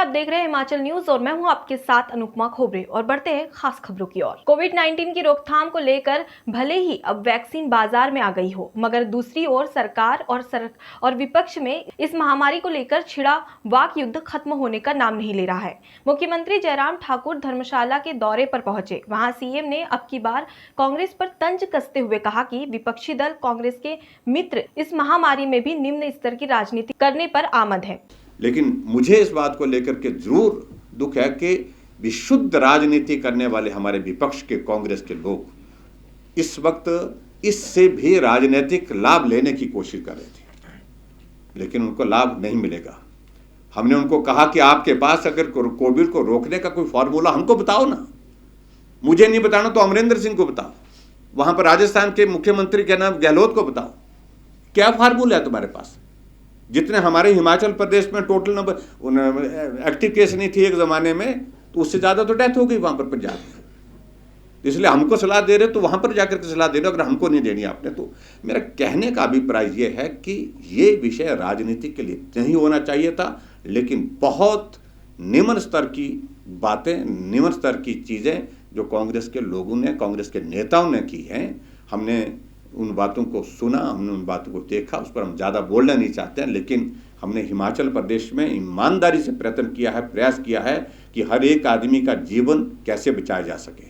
आप देख रहे हैं हिमाचल न्यूज और मैं हूं आपके साथ अनुपमा खोबरे और बढ़ते हैं खास खबरों की ओर। कोविड-19 की रोकथाम को लेकर भले ही अब वैक्सीन बाजार में आ गई हो, मगर दूसरी ओर सरकार और विपक्ष में इस महामारी को लेकर छिड़ा वाक युद्ध खत्म होने का नाम नहीं ले रहा है। मुख्यमंत्री जयराम ठाकुर धर्मशाला के दौरे पर पहुंचे। वहां सीएम ने अब की बार कांग्रेस पर तंज कसते हुए कहा कि विपक्षी दल कांग्रेस के मित्र इस महामारी में भी निम्न स्तर की राजनीति करने पर आमद है। लेकिन मुझे इस बात को लेकर के जरूर दुख है कि विशुद्ध राजनीति करने वाले हमारे विपक्ष के कांग्रेस के लोग इस वक्त इससे भी राजनीतिक लाभ लेने की कोशिश कर रहे थे, लेकिन उनको लाभ नहीं मिलेगा। हमने उनको कहा कि आपके पास अगर कोविड को रोकने का कोई फॉर्मूला हमको बताओ ना, मुझे नहीं बताना तो अमरिंदर सिंह को बताओ, वहां पर राजस्थान के मुख्यमंत्री के नाम गहलोत को बताओ, क्या फार्मूला है तुम्हारे पास? जितने हमारे हिमाचल प्रदेश में टोटल नंबर एक्टिव केस नहीं थी एक जमाने में, तो उससे ज्यादा तो डेथ हो गई वहां पर पंजाब में। इसलिए हमको सलाह दे रहे तो वहां पर जाकर के सलाह दे रहे हो, अगर हमको नहीं देनी आपने तो। मेरा कहने का अभिप्राय यह है कि ये विषय राजनीति के लिए नहीं होना चाहिए था, लेकिन बहुत निम्न स्तर की बातें, निम्न स्तर की चीजें जो कांग्रेस के लोगों ने, कांग्रेस के नेताओं ने की हैं, हमने उन बातों को सुना, हमने उन बातों को देखा। उस पर हम ज़्यादा बोलना नहीं चाहते हैं, लेकिन हमने हिमाचल प्रदेश में ईमानदारी से प्रयत्न किया है, प्रयास किया है कि हर एक आदमी का जीवन कैसे बचाया जा सके।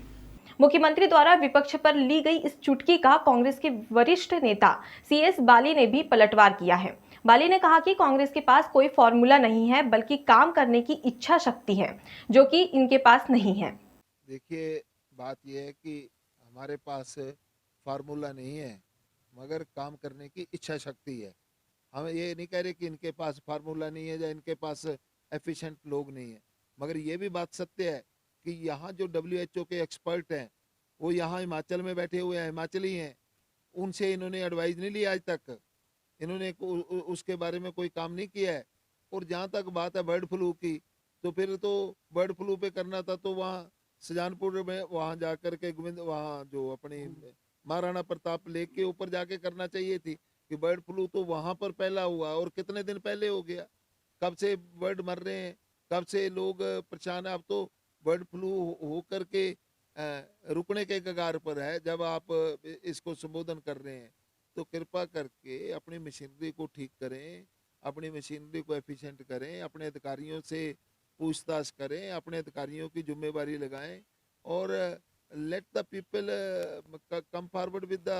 मुख्यमंत्री द्वारा विपक्ष पर ली गई इस चुटकी का कांग्रेस के वरिष्ठ नेता CS बाली ने भी पलटवार किया है। बाली ने कहा कि कांग्रेस के पास कोई फॉर्मूला नहीं है, बल्कि काम करने की इच्छा शक्ति है, जो कि इनके पास नहीं है। देखिए, बात यह है कि हमारे पास फार्मूला नहीं है, मगर काम करने की इच्छा शक्ति है। हम ये नहीं कह रहे कि इनके पास फार्मूला नहीं है या इनके पास एफिशिएंट लोग नहीं है, मगर ये भी बात सत्य है कि यहाँ जो WHO के एक्सपर्ट हैं वो यहाँ हिमाचल में बैठे हुए हैं, हिमाचली हैं। उनसे इन्होंने एडवाइस नहीं ली आज तक, इन्होंने उसके बारे में कोई काम नहीं किया है। और जहाँ तक बात है बर्ड फ्लू की, तो फिर तो बर्ड फ्लू पे करना था तो वहाँ सुजानपुर में वहाँ जाकर के गोविंद, वहाँ जो अपनी महाराणा प्रताप लेक के ऊपर जाके करना चाहिए थी कि बर्ड फ्लू तो वहां पर पहला हुआ और कितने दिन पहले हो गया। कब से बर्ड मर रहे हैं, कब से लोग परेशान है। अब तो बर्ड फ्लू हो करके रुकने के कगार पर है। जब आप इसको संबोधन कर रहे हैं तो कृपा करके अपनी मशीनरी को ठीक करें, अपनी मशीनरी को एफिशिएंट करें, अपने अधिकारियों से पूछताछ करें, अपने अधिकारियों की जिम्मेवारी लगाएं और let the people come forward with the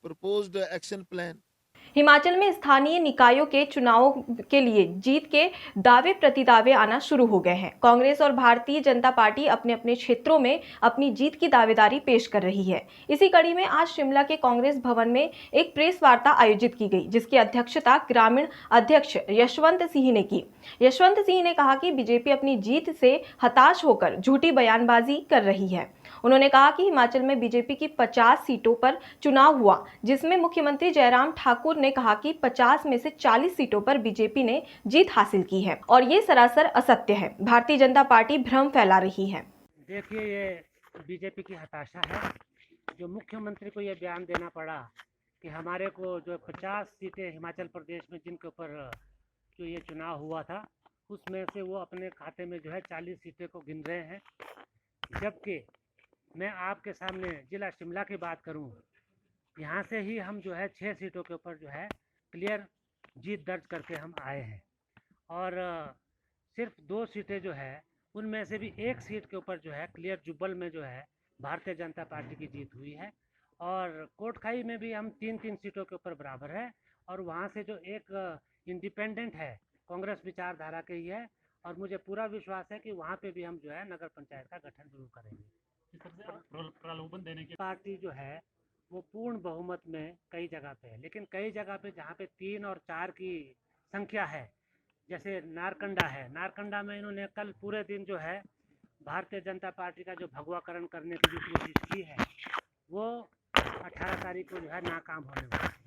proposed action plan. Himachal में स्थानीय निकायों के चुनावों के लिए जीत के दावे प्रतिदावे आना शुरू हो गए हैं। कांग्रेस और भारतीय जनता पार्टी अपने अपने क्षेत्रों में अपनी जीत की दावेदारी पेश कर रही है। इसी कड़ी में आज शिमला के कांग्रेस भवन में एक प्रेस वार्ता आयोजित की गई, जिसकी अध्यक्षता ग्रामीण अध्यक्ष यशवंत सिंह ने की। यशवंत सिंह ने कहा कि बीजेपी अपनी जीत से हताश होकर झूठी बयानबाजी कर रही है। उन्होंने कहा कि हिमाचल में बीजेपी की 50 सीटों पर चुनाव हुआ, जिसमें मुख्यमंत्री जयराम ठाकुर ने कहा कि 50 में से 40 सीटों पर बीजेपी ने जीत हासिल की है और ये सरासर असत्य है। भारतीय जनता पार्टी भ्रम फैला रही है। देखिए, ये बीजेपी की हताशा है जो मुख्यमंत्री को ये बयान देना पड़ा कि हमारे को जो 50 सीटें हिमाचल प्रदेश में जिनके ऊपर जो ये चुनाव हुआ था, उसमें से वो अपने खाते में जो है 40 सीटें को गिन रहे हैं। जबकि मैं आपके सामने जिला शिमला की बात करूं, यहाँ से ही हम जो है 6 सीटों के ऊपर जो है क्लियर जीत दर्ज करके हम आए हैं और सिर्फ 2 सीटें जो है उनमें से भी 1 सीट के ऊपर जो है क्लियर जुब्बल में जो है भारतीय जनता पार्टी की जीत हुई है और कोटखाई में भी हम 3-3 सीटों के ऊपर बराबर है और वहाँ से जो एक इंडिपेंडेंट है कांग्रेस विचारधारा के ही है और मुझे पूरा विश्वास है कि वहाँ पे भी हम जो है नगर पंचायत का गठन जरूर करेंगे। प्रलोभन देने की पार्टी जो है वो पूर्ण बहुमत में कई जगह पे है, लेकिन कई जगह पे जहाँ पे 3 और 4 की संख्या है, जैसे नारकंडा है, नारकंडा में इन्होंने कल पूरे दिन जो है भारतीय जनता पार्टी का जो भगवाकरण करने की जो कोशिश की है वो 18 तारीख को जो है नाकाम होने वाला है।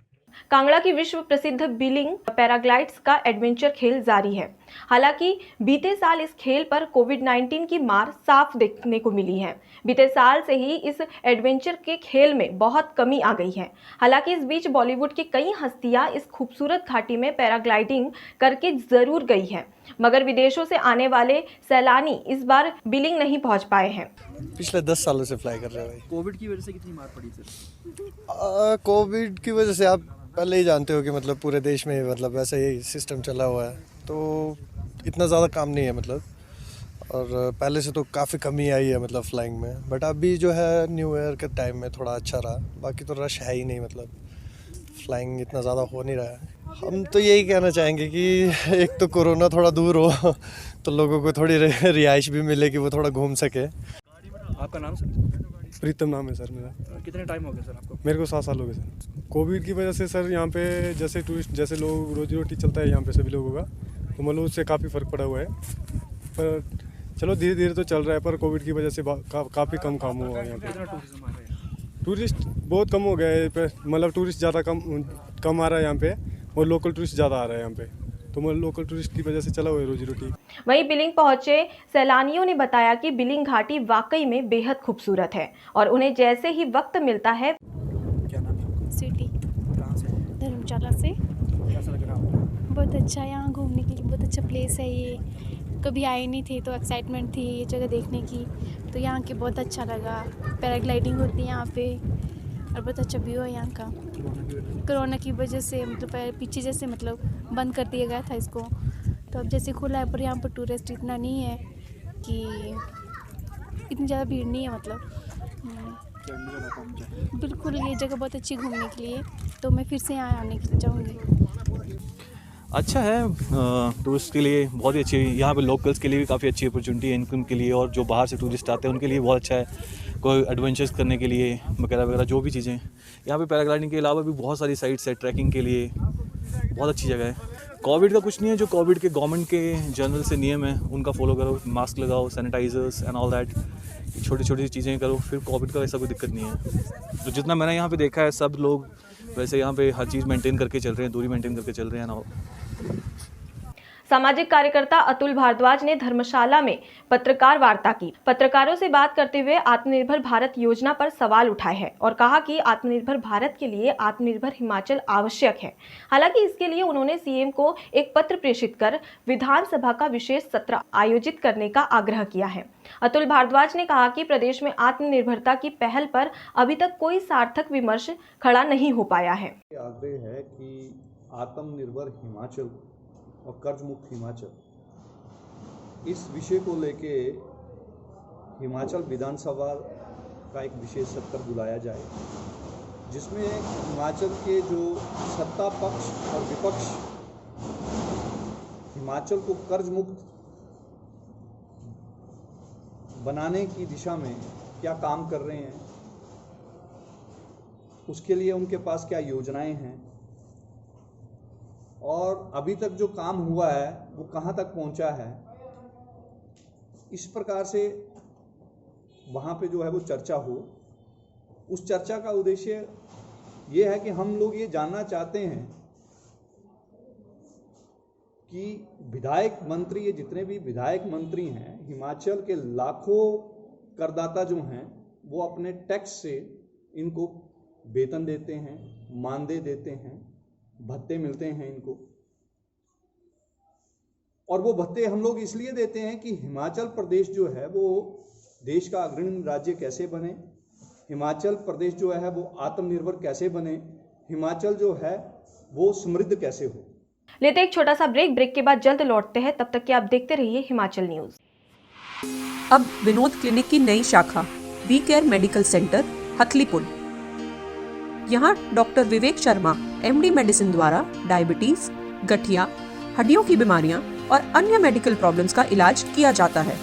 कांगड़ा की विश्व प्रसिद्ध बिलिंग पैराग्लाइड्स का एडवेंचर खेल जारी है। हालांकि बीते साल इस खेल पर कोविड-19 की मार साफ देखने को मिली है। बीते साल से ही इस एडवेंचर के खेल में बहुत कमी आ गई है। हालांकि इस बीच बॉलीवुड की कई हस्तियां इस खूबसूरत घाटी में पैराग्लाइडिंग करके जरूर गई हैं। मगर विदेशों से आने वाले सैलानी इस बार बिलिंग नहीं पहुंच पाए हैं। पिछले 10 सालों से फ्लाई कर रहे हैं भाई। कोविड की वजह से कितनी मार पड़ी सर? कोविड की वजह से आप पहले ही जानते हो कि मतलब पूरे देश में मतलब वैसे ही सिस्टम चला हुआ है, तो इतना ज़्यादा काम नहीं है मतलब, और पहले से तो काफ़ी कमी आई है मतलब फ़्लाइंग में। बट अभी जो है न्यू ईयर के टाइम में थोड़ा अच्छा रहा, बाकी तो रश है ही नहीं, मतलब फ़्लाइंग इतना ज़्यादा हो नहीं रहा है। हम तो यही कहना चाहेंगे कि एक तो कोरोना थोड़ा दूर हो तो लोगों को थोड़ी रिहाइश भी मिले कि वो थोड़ा घूम सके। आपका नाम सर? प्रीतम नाम है सर मेरा। कितने टाइम हो गया सर आपको? मेरे को 7 साल हो गए सर। कोविड की वजह से सर यहाँ पे जैसे टूरिस्ट जैसे लोग रोजी रोटी चलता है यहाँ पे सभी लोगों का, तो मतलब उससे काफ़ी फ़र्क पड़ा हुआ है। पर चलो धीरे धीरे तो चल रहा है, पर कोविड की वजह से काफ़ी कम काम हुआ है यहाँ पे। कितना टूरिज्म आ रहा है? टूरिस्ट बहुत कम हो गया है पे, मतलब टूरिस्ट ज़्यादा कम आ रहा है यहाँ पे, और लोकल टूरिस्ट ज़्यादा आ रहा है यहाँ पे, तो मतलब लोकल टूरिस्ट की वजह से चला हुआ है रोजी रोटी। वहीं बिलिंग पहुंचे सैलानियों ने बताया कि बिलिंग घाटी वाकई में बेहद खूबसूरत है और उन्हें जैसे ही वक्त मिलता है। क्या नाम है आपका? स्वीटी, कहाँ से? धर्मशाला से। कैसा लग रहा है आपको? बहुत अच्छा है, यहाँ घूमने के लिए बहुत अच्छा प्लेस है ये। कभी आए नहीं थे तो एक्साइटमेंट थी ये जगह देखने की, तो यहाँ के बहुत अच्छा लगा। पैराग्लाइडिंग होती है यहाँ पे और बहुत अच्छा व्यू है यहाँ का। कोरोना की वजह से मतलब पीछे जैसे मतलब बंद कर दिया गया था इसको, तो अब जैसे खुला है, पर यहाँ पर टूरिस्ट इतना नहीं है कि इतनी ज़्यादा भीड़ नहीं है मतलब। बिल्कुल ये जगह बहुत अच्छी घूमने के लिए, तो मैं फिर से यहाँ आने के लिए चाहूँगी। अच्छा है, टूरिस्ट के लिए बहुत ही अच्छी, यहाँ पे लोकल्स के लिए भी काफ़ी अच्छी अपॉर्चुनिटी है इनकम के लिए, और जो बाहर से टूरिस्ट आते हैं उनके लिए बहुत अच्छा है, कोई एडवेंचर्स करने के लिए वगैरह वगैरह जो भी चीज़ें। यहाँ पे पैराग्लाइडिंग के अलावा भी बहुत सारी साइट्स है ट्रैकिंग के लिए, बहुत अच्छी जगह है। कोविड का कुछ नहीं है, जो कोविड के गवर्नमेंट के जनरल से नियम है उनका फॉलो करो, मास्क लगाओ, सैनिटाइजर्स एंड ऑल दैट, छोटी छोटी चीज़ें करो, फिर कोविड का ऐसा कोई दिक्कत नहीं है। तो जितना मैंने यहाँ पे देखा है सब लोग वैसे यहाँ पे हर चीज़ मेंटेन करके चल रहे हैं, दूरी मेंटेन करके चल रहे हैं ना। सामाजिक कार्यकर्ता अतुल भारद्वाज ने धर्मशाला में पत्रकार वार्ता की। पत्रकारों से बात करते हुए आत्मनिर्भर भारत योजना पर सवाल उठाए हैं और कहा कि आत्मनिर्भर भारत के लिए आत्मनिर्भर हिमाचल आवश्यक है। हालांकि इसके लिए उन्होंने सीएम को एक पत्र प्रेषित कर विधानसभा का विशेष सत्र आयोजित करने का आग्रह किया है। अतुल भारद्वाज ने कहा कि प्रदेश में आत्मनिर्भरता की पहल पर अभी तक कोई सार्थक विमर्श खड़ा नहीं हो पाया है। आग्रह है कि आत्मनिर्भर हिमाचल और कर्ज मुक्त हिमाचल, इस विषय को लेके हिमाचल विधानसभा का एक विशेष सत्र बुलाया जाए, जिसमें हिमाचल के जो सत्ता पक्ष और विपक्ष हिमाचल को कर्ज मुक्त बनाने की दिशा में क्या काम कर रहे हैं, उसके लिए उनके पास क्या योजनाएं हैं, और अभी तक जो काम हुआ है वो कहाँ तक पहुँचा है, इस प्रकार से वहाँ पे जो है वो चर्चा हो। उस चर्चा का उद्देश्य ये है कि हम लोग ये जानना चाहते हैं कि विधायक मंत्री, ये जितने भी विधायक मंत्री हैं, हिमाचल के लाखों करदाता जो हैं वो अपने टैक्स से इनको वेतन देते हैं, मानदेय देते हैं, भत्ते मिलते हैं इनको, और वो भत्ते हम लोग इसलिए देते हैं कि हिमाचल प्रदेश जो है वो देश का अग्रणी राज्य कैसे बने, हिमाचल प्रदेश जो है वो आत्मनिर्भर कैसे बने, हिमाचल जो है वो समृद्ध कैसे हो। लेते एक छोटा सा ब्रेक के बाद जल्द लौटते हैं, तब तक कि आप देखते रहिए हिमाचल न्यूज। अब विनोद क्लिनिक की नई शाखा वी केयर मेडिकल सेंटर हथलीपुल। यहाँ doctor Vivek Sharma MD medicine द्वारा डायबिटीज, गठिया, हड्डियों की बीमारियां और अन्य मेडिकल प्रॉब्लम्स का इलाज किया जाता है।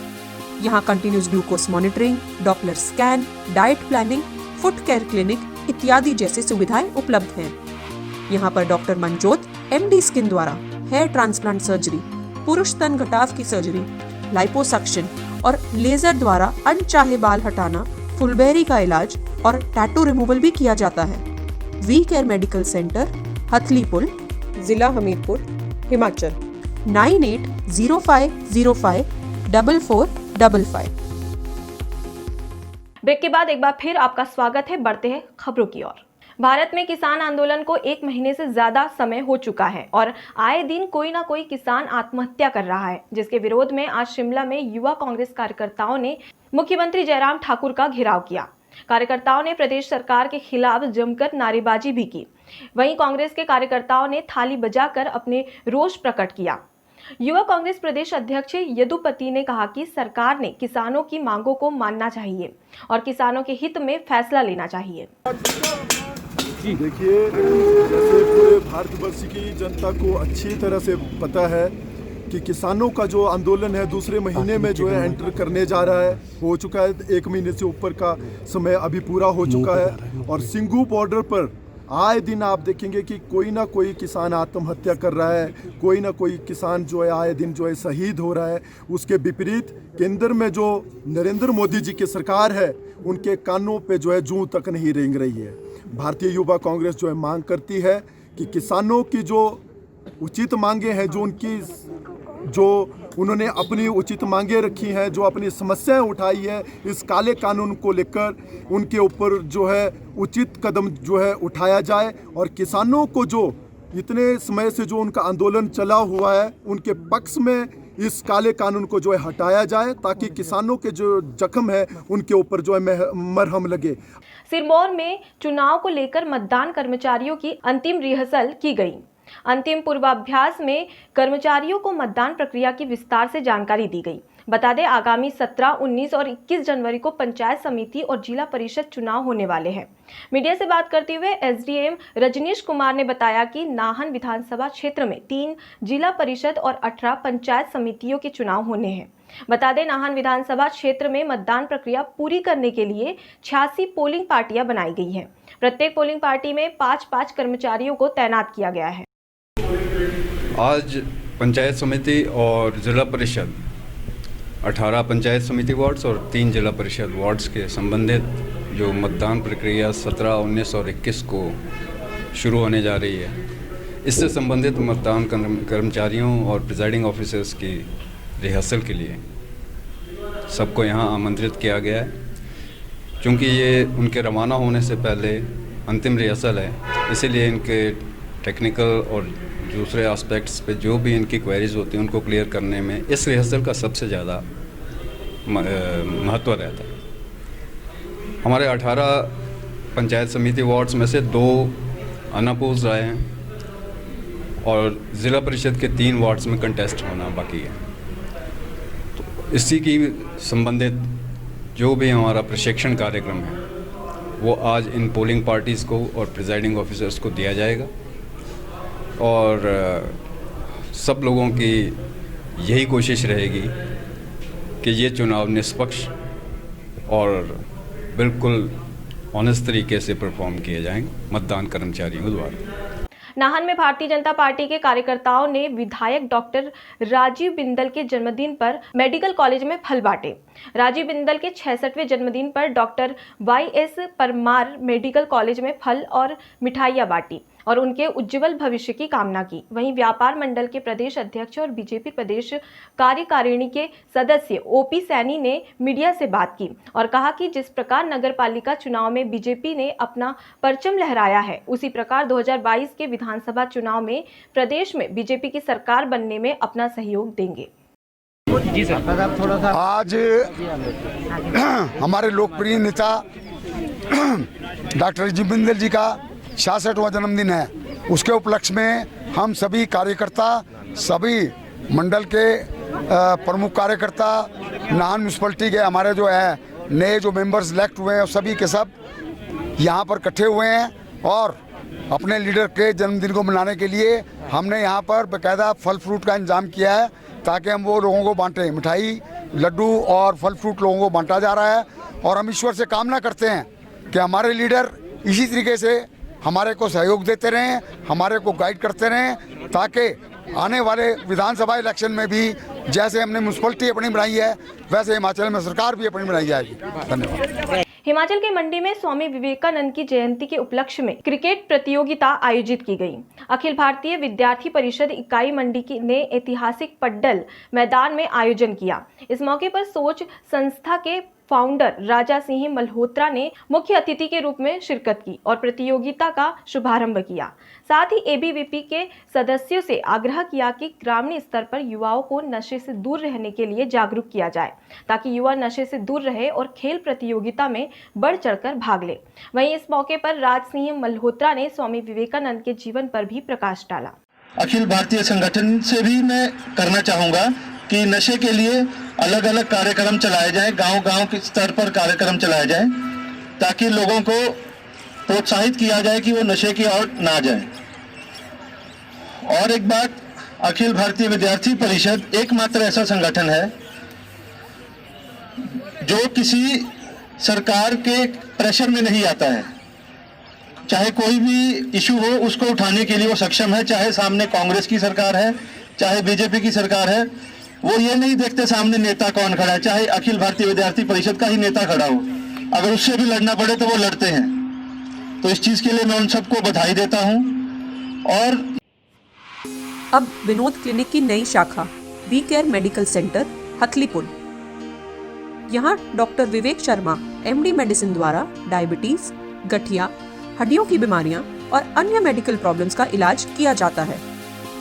यहाँ continuous glucose monitoring, Doppler scan, diet planning, foot care clinic इत्यादि जैसी सुविधाएं उपलब्ध हैं। यहाँ पर डॉक्टर मनजोत MD स्किन द्वारा हेयर ट्रांसप्लांट सर्जरी, पुरुष स्तन घटाव की सर्जरी, लाइपोसक्शन और लेजर द्वारा अनचाहे बाल हटाना, फुलबेरी का इलाज और टैटू रिमूवल भी किया जाता है। वी केयर मेडिकल सेंटर हथलीपुल, जिला हमीरपुर, हिमाचल। 9805054455। ब्रेक के बाद एक बार फिर आपका स्वागत है। बढ़ते हैं खबरों की ओर। भारत में किसान आंदोलन को 1 महीने से ज्यादा समय हो चुका है और आए दिन कोई ना कोई किसान आत्महत्या कर रहा है, जिसके विरोध में आज शिमला में युवा कांग्रेस कार्यकर्ताओं ने मुख्यमंत्री जयराम ठाकुर का घेराव किया। कार्यकर्ताओं ने प्रदेश सरकार के खिलाफ जमकर नारेबाजी भी की। वहीं कांग्रेस के कार्यकर्ताओं ने थाली बजाकर अपने रोष प्रकट किया। युवा कांग्रेस प्रदेश अध्यक्ष यदुपति ने कहा कि सरकार ने किसानों की मांगों को मानना चाहिए और किसानों के हित में फैसला लेना चाहिए। देखिए, जैसे पूरे भारतवर्ष की जनता को अच्छी तरह से पता है कि किसानों का जो आंदोलन है दूसरे महीने में जो है एंटर करने जा रहा है, हो चुका है। 1 महीने से ऊपर का समय अभी पूरा हो चुका है और सिंघू बॉर्डर पर आए दिन आप देखेंगे कि कोई ना कोई किसान आत्महत्या कर रहा है, कोई ना कोई किसान जो है आए दिन जो है शहीद हो रहा है। उसके विपरीत केंद्र में जो नरेंद्र मोदी जी की सरकार है, उनके कानों पे जो है जूं तक नहीं रेंग रही है। भारतीय युवा कांग्रेस जो है मांग करती है कि किसानों की जो उचित मांगे हैं, जो उन्होंने अपनी उचित मांगे रखी हैं, जो अपनी समस्याएं उठाई है, इस काले कानून को लेकर उनके ऊपर जो है उचित कदम जो है उठाया जाए और किसानों को जो इतने समय से जो उनका आंदोलन चला हुआ है, उनके पक्ष में इस काले कानून को जो है हटाया जाए, ताकि किसानों के जो जख्म है उनके ऊपर जो है मरहम लगे। सिरमौर में चुनाव को लेकर मतदान कर्मचारियों की अंतिम रिहर्सल की गई। अंतिम पूर्वाभ्यास में कर्मचारियों को मतदान प्रक्रिया की विस्तार से जानकारी दी गई। बता दें, आगामी 17, 19 और 21 जनवरी को पंचायत समिति और जिला परिषद चुनाव होने वाले हैं। मीडिया से बात करते हुए एसडीएम रजनीश कुमार ने बताया कि नाहन विधानसभा क्षेत्र में 3 जिला परिषद और 18 पंचायत समितियों के चुनाव होने हैं। बता दें, नाहन विधानसभा क्षेत्र में मतदान प्रक्रिया पूरी करने के लिए 86 पोलिंग पार्टियां बनाई गई हैं। प्रत्येक पोलिंग पार्टी में 5-5 कर्मचारियों को तैनात किया गया है। आज पंचायत समिति और जिला परिषद 18 पंचायत समिति वार्ड्स और 3 जिला परिषद वार्ड्स के संबंधित जो मतदान प्रक्रिया 17, 19 और 21 को शुरू होने जा रही है, इससे संबंधित मतदान कर्मचारियों और प्रिजाइडिंग ऑफिसर्स की रिहर्सल के लिए सबको यहाँ आमंत्रित किया गया है। क्योंकि ये उनके रवाना होने से पहले अंतिम रिहर्सल है, इसीलिए इनके टेक्निकल और दूसरे एस्पेक्ट्स पे जो भी इनकी क्वेरीज होती हैं उनको क्लियर करने में इस रिहर्सल का सबसे ज़्यादा महत्व रहता है। हमारे 18 पंचायत समिति वार्ड्स में से 2 अनअपोज्ड आए हैं और ज़िला परिषद के 3 वार्ड्स में कंटेस्ट होना बाकी है। तो इसी की संबंधित जो भी हमारा प्रशिक्षण कार्यक्रम है वो आज इन पोलिंग पार्टीज़ को और प्रिजाइडिंग ऑफिसर्स को दिया जाएगा और सब लोगों की यही कोशिश रहेगी कि ये चुनाव निष्पक्ष और बिल्कुल ऑनेस्ट तरीके से परफॉर्म किए जाएंगे मतदान कर्मचारियों द्वारा। नाहन में भारतीय जनता पार्टी के कार्यकर्ताओं ने विधायक डॉक्टर राजीव बिंदल के जन्मदिन पर मेडिकल कॉलेज में फल बांटे। राजीव बिंदल के 66वें जन्मदिन पर doctor YS Parmar medical college में फल और मिठाइयां बांटी और उनके उज्जवल भविष्य की कामना की। वहीं व्यापार मंडल के प्रदेश अध्यक्ष और बीजेपी प्रदेश कार्यकारिणी के सदस्य OP सैनी ने मीडिया से बात की और कहा कि जिस प्रकार नगरपालिका चुनाव में बीजेपी ने अपना परचम लहराया है, उसी प्रकार 2022 के विधानसभा चुनाव में प्रदेश में बीजेपी की सरकार बनने में अपना सहयोग देंगे। जी सर। आज हमारे लोकप्रिय नेता डॉक्टर राजीव बिंदल जी का 66वां जन्मदिन है। उसके उपलक्ष्य में हम सभी कार्यकर्ता, सभी मंडल के प्रमुख कार्यकर्ता, नाहन म्यूनसिपलिटी के हमारे जो है नए जो मेंबर्स इलेक्ट हुए हैं, सभी के सब यहाँ पर इकट्ठे हुए हैं और अपने लीडर के जन्मदिन को मनाने के लिए हमने यहाँ पर बाकायदा फल फ्रूट का इंतजाम किया है ताकि हम वो लोगों को बांटें। मिठाई, लड्डू और फल फ्रूट लोगों को बांटा जा रहा है और हम ईश्वर से कामना करते हैं कि हमारे लीडर इसी तरीके से हमारे को सहयोग देते रहें, हमारे को गाइड करते रहें, ताकि आने वाले विधानसभा इलेक्शन में भी जैसे हमने म्यूनसिपलिटी अपनी बनाई है वैसे हिमाचल में सरकार भी अपनी बनाई जाएगी। धन्यवाद। हिमाचल के मंडी में स्वामी विवेकानंद की जयंती के उपलक्ष्य में क्रिकेट प्रतियोगिता आयोजित की गई। अखिल भारतीय विद्यार्थी परिषद इकाई मंडी ने ऐतिहासिक पड्डल मैदान में आयोजन किया। इस मौके पर सोच संस्था के फाउंडर राजा सिंह मल्होत्रा ने मुख्य अतिथि के रूप में शिरकत की और प्रतियोगिता का शुभारंभ किया। साथ ही एबीवीपी के सदस्यों से आग्रह किया कि ग्रामीण स्तर पर युवाओं को नशे से दूर रहने के लिए जागरूक किया जाए, ताकि युवा नशे से दूर रहे और खेल प्रतियोगिता में बढ़ चढ़कर भाग ले। वहीं इस मौके पर राज सिंह मल्होत्रा ने स्वामी विवेकानंद के जीवन पर भी प्रकाश डाला। अखिल भारतीय संगठन से भी मैं करना चाहूँगा कि नशे के लिए अलग अलग कार्यक्रम चलाए जाएं, गांव-गांव के स्तर पर कार्यक्रम चलाए जाएं, ताकि लोगों को प्रोत्साहित किया जाए कि वो नशे की ओर ना जाएं। और एक बात, अखिल भारतीय विद्यार्थी परिषद एकमात्र ऐसा संगठन है जो किसी सरकार के प्रेशर में नहीं आता है। चाहे कोई भी इशू हो, उसको उठाने के लिए वो सक्षम है, चाहे सामने कांग्रेस की सरकार है, चाहे बीजेपी की सरकार है। वो ये नहीं देखते सामने नेता कौन खड़ा है, चाहे अखिल भारतीय विद्यार्थी परिषद का ही नेता खड़ा हो, अगर उससे भी लड़ना पड़े तो वो लड़ते हैं। तो इस चीज के लिए मैं उन सबको बधाई देता हूं। और अब विनोद क्लिनिक की नई शाखा वी केयर मेडिकल सेंटर हथलीपुल। यहाँ doctor Vivek Sharma MD medicine द्वारा डायबिटीज, गठिया, हड्डियों की बीमारियां और अन्य मेडिकल प्रॉब्लम्स का इलाज किया जाता है।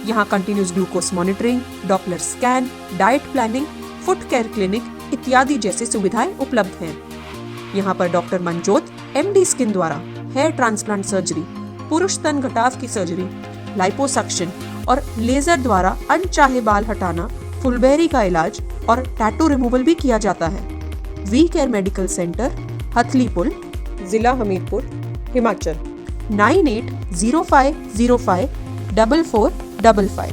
यहाँ continuous glucose monitoring, Doppler scan, diet planning, foot care clinic इत्यादि जैसी सुविधाएं उपलब्ध हैं। यहाँ पर डॉक्टर मनजोत एमडी स्किन द्वारा हेयर ट्रांसप्लांट सर्जरी, पुरुष स्तन घटाव की सर्जरी, लाइपोसक्शन और लेजर द्वारा अनचाहे बाल हटाना, फुलबेरी का इलाज और टैटू रिमूवल भी किया जाता है। वी केयर मेडिकल सेंटर हथलीपुल, जिला हमीरपुर, हिमाचल। 9805054455।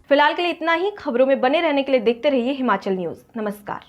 फिलहाल के लिए इतना ही। खबरों में बने रहने के लिए देखते रहिए हिमाचल न्यूज। नमस्कार।